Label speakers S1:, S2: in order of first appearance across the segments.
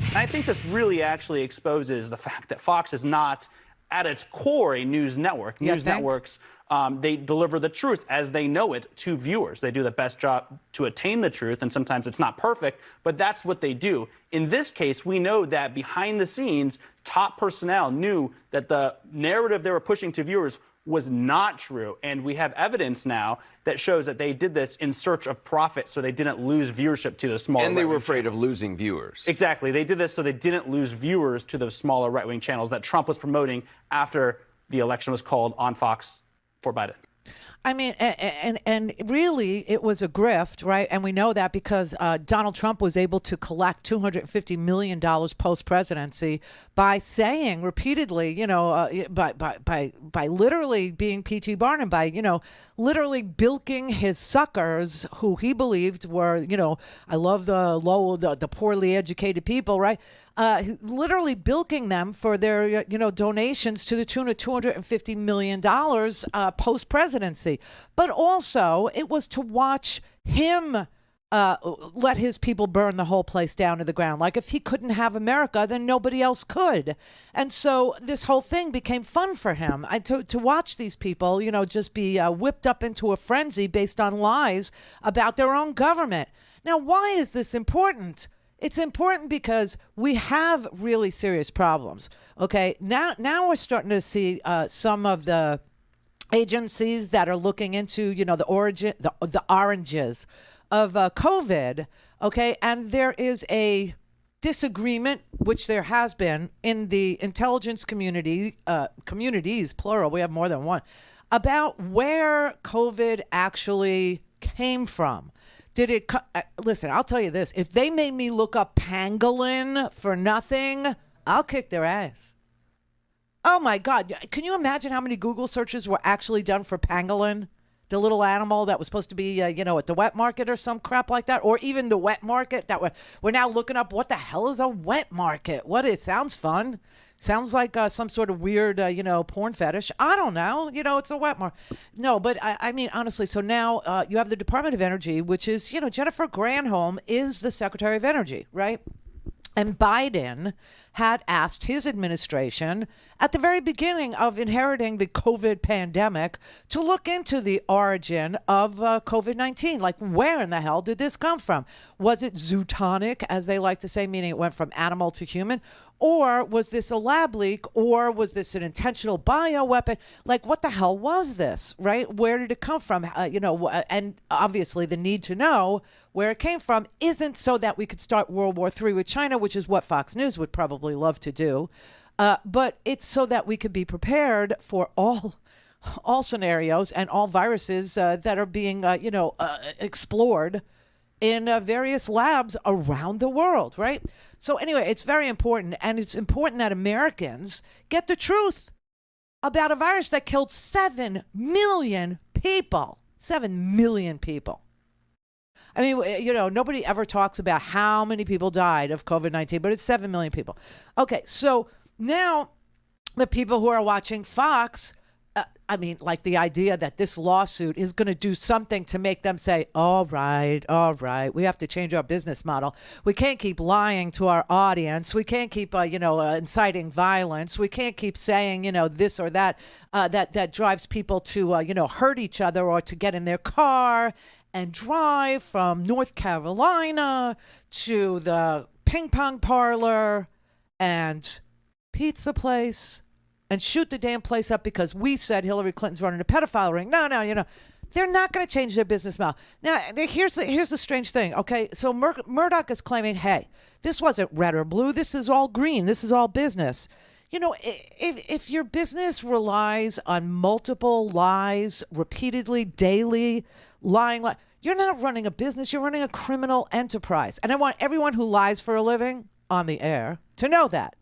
S1: And I think this really actually exposes the fact that Fox is not, at its core, a news network. News networks, they deliver the truth as they know it to viewers. They do the best job to attain the truth, and sometimes it's not perfect, but that's what they do. In this case, we know that behind the scenes, top personnel knew that the narrative they were pushing to viewers was not true, and we have evidence now that shows that they did this in search of profit, so they didn't lose viewership to the smaller.
S2: And they were afraid of losing viewers.
S1: Exactly, they did this so they didn't lose viewers to the smaller right-wing channels that Trump was promoting after the election was called on Fox for Biden.
S3: I mean, and really, it was a grift, right? And we know that because Donald Trump was able to collect $250 million post-presidency by saying repeatedly, you know, by literally being P.T. Barnum, by, you know, literally bilking his suckers who he believed were, you know, I love the poorly educated people, right? Literally bilking them for their, you know, donations to the tune of $250 million post-presidency. But also, it was to watch him let his people burn the whole place down to the ground. Like, if he couldn't have America, then nobody else could. And so this whole thing became fun for him. To watch these people, you know, just be whipped up into a frenzy based on lies about their own government. Now, why is this important? It's important because we have really serious problems. Okay, now we're starting to see some of the agencies that are looking into, you know, the oranges of COVID. Okay, and there is a disagreement, which there has been in the intelligence community, communities plural. We have more than one, about where COVID actually came from. Did it? Listen, I'll tell you this. If they made me look up pangolin for nothing, I'll kick their ass. Oh, my God. Can you imagine how many Google searches were actually done for pangolin? The little animal that was supposed to be, you know, at the wet market or some crap like that, or even the wet market that we're now looking up. What the hell is a wet market? It sounds fun. Sounds like some sort of weird, you know, porn fetish. I don't know. You know, it's a wet market. No, but I mean, honestly, so now you have the Department of Energy, which is, you know, Jennifer Granholm is the Secretary of Energy, right? And Biden had asked his administration at the very beginning of inheriting the COVID pandemic to look into the origin of COVID-19. Like, where in the hell did this come from? Was it zootonic, as they like to say, meaning it went from animal to human? Or was this a lab leak? Or was this an intentional bioweapon? Like, what the hell was this, right? Where did it come from? You know, and obviously the need to know where it came from isn't so that we could start World War III with China, which is what Fox News would probably love to do. But it's so that we could be prepared for all scenarios and all viruses that are being, explored in various labs around the world, right? So anyway, it's very important, and it's important that Americans get the truth about a virus that killed 7 million people. 7 million people. I mean, you know, nobody ever talks about how many people died of COVID-19, but it's 7 million people. Okay, so now the people who are watching Fox, I mean, like the idea that this lawsuit is going to do something to make them say, all right, we have to change our business model. We can't keep lying to our audience. We can't keep, inciting violence. We can't keep saying, you know, this or that, that drives people to, hurt each other or to get in their car and drive from North Carolina to the ping pong parlor and pizza place and shoot the damn place up because we said Hillary Clinton's running a pedophile ring. No, you know, they're not going to change their business model. Now, here's the strange thing, okay? So Murdoch is claiming, hey, this wasn't red or blue. This is all green. This is all business. You know, if your business relies on multiple lies, repeatedly, daily, lying, you're not running a business. You're running a criminal enterprise. And I want everyone who lies for a living on the air to know that.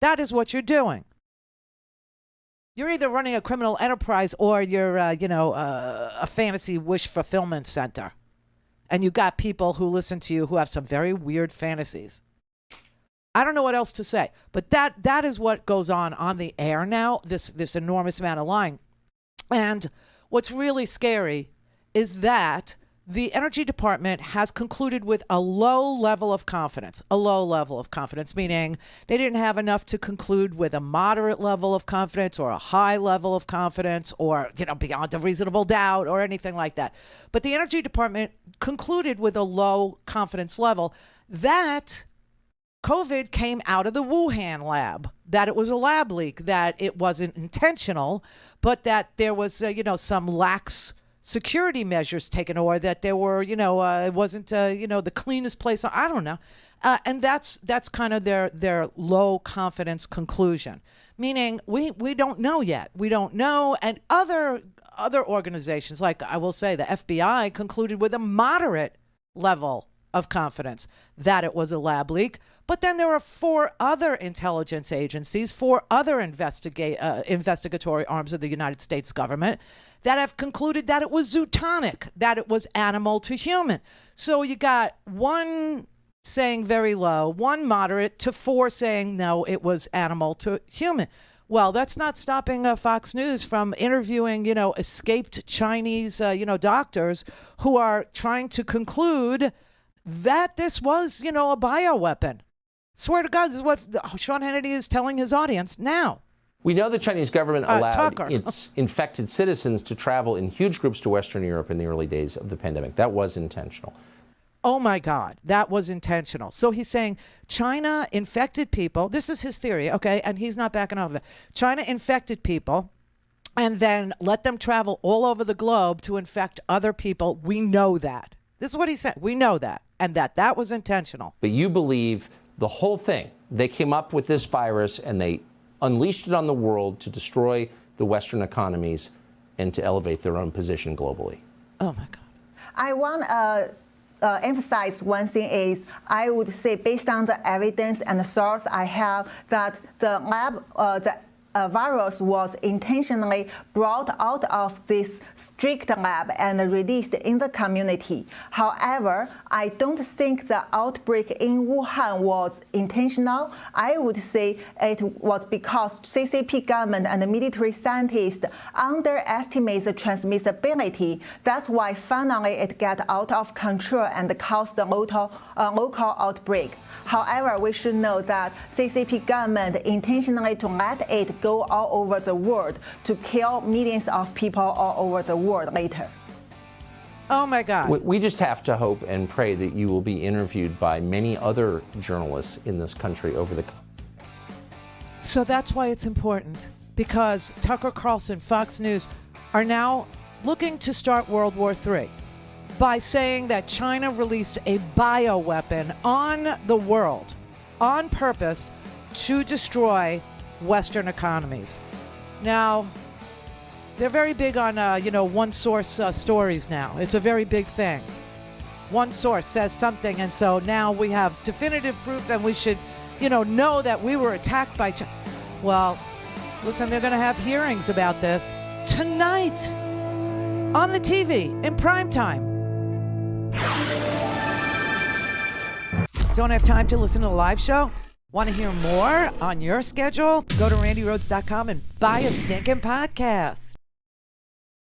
S3: That is what you're doing. You're either running a criminal enterprise or you're, a fantasy wish fulfillment center. And you got people who listen to you who have some very weird fantasies. I don't know what else to say. But that is what goes on the air now, this enormous amount of lying. And what's really scary is that the Energy Department has concluded with a low level of confidence, meaning they didn't have enough to conclude with a moderate level of confidence or a high level of confidence or, beyond a reasonable doubt or anything like that. But the Energy Department concluded with a low confidence level that COVID came out of the Wuhan lab, that it was a lab leak, that it wasn't intentional, but that there was, some lax security measures taken, or that there were, it wasn't, the cleanest place. I don't know. And that's kind of their low confidence conclusion, meaning we don't know yet. We don't know. And other organizations, like I will say the FBI, concluded with a moderate level of confidence that it was a lab leak. But then there are 4 other intelligence agencies, 4 other investigatory arms of the United States government that have concluded that it was zootonic, that it was animal to human. So you got 1 saying very low, 1 moderate, to 4 saying no, it was animal to human. Well, that's not stopping Fox News from interviewing, escaped Chinese, doctors who are trying to conclude that this was, a bioweapon. Swear to God, this is what Sean Hannity is telling his audience now.
S4: We know the Chinese government allowed its infected citizens to travel in huge groups to Western Europe in the early days of the pandemic. That was intentional.
S3: Oh, my God, that was intentional. So he's saying China infected people. This is his theory, okay? And he's not backing off of it. China infected people and then let them travel all over the globe to infect other people. We know that. This is what he said. We know that. And that was intentional.
S4: But you believe the whole thing. They came up with this virus and they unleashed it on the world to destroy the Western economies and to elevate their own position globally.
S3: Oh, my God.
S5: I want to emphasize one thing is, I would say, based on the evidence and the source I have, that the lab, virus was intentionally brought out of this strict lab and released in the community. However, I don't think the outbreak in Wuhan was intentional. I would say it was because CCP government and the military scientists underestimate the transmissibility. That's why finally it got out of control and caused a local outbreak. However, we should know that CCP government intentionally to let it go all over the world to kill millions of people all over the world later.
S3: Oh, my God.
S4: We just have to hope and pray that you will be interviewed by many other journalists in this country over the...
S3: So that's why it's important, because Tucker Carlson, Fox News, are now looking to start World War III by saying that China released a bioweapon on the world on purpose to destroy Western economies. Now, they're very big on, one source stories now. It's a very big thing. One source says something, and so now we have definitive proof, and we should, know that we were attacked by China. Well, listen, they're going to have hearings about this tonight on the TV in prime time. Don't have time to listen to the live show? Want to hear more on your schedule? Go to randyrhodes.com and buy a stinking podcast.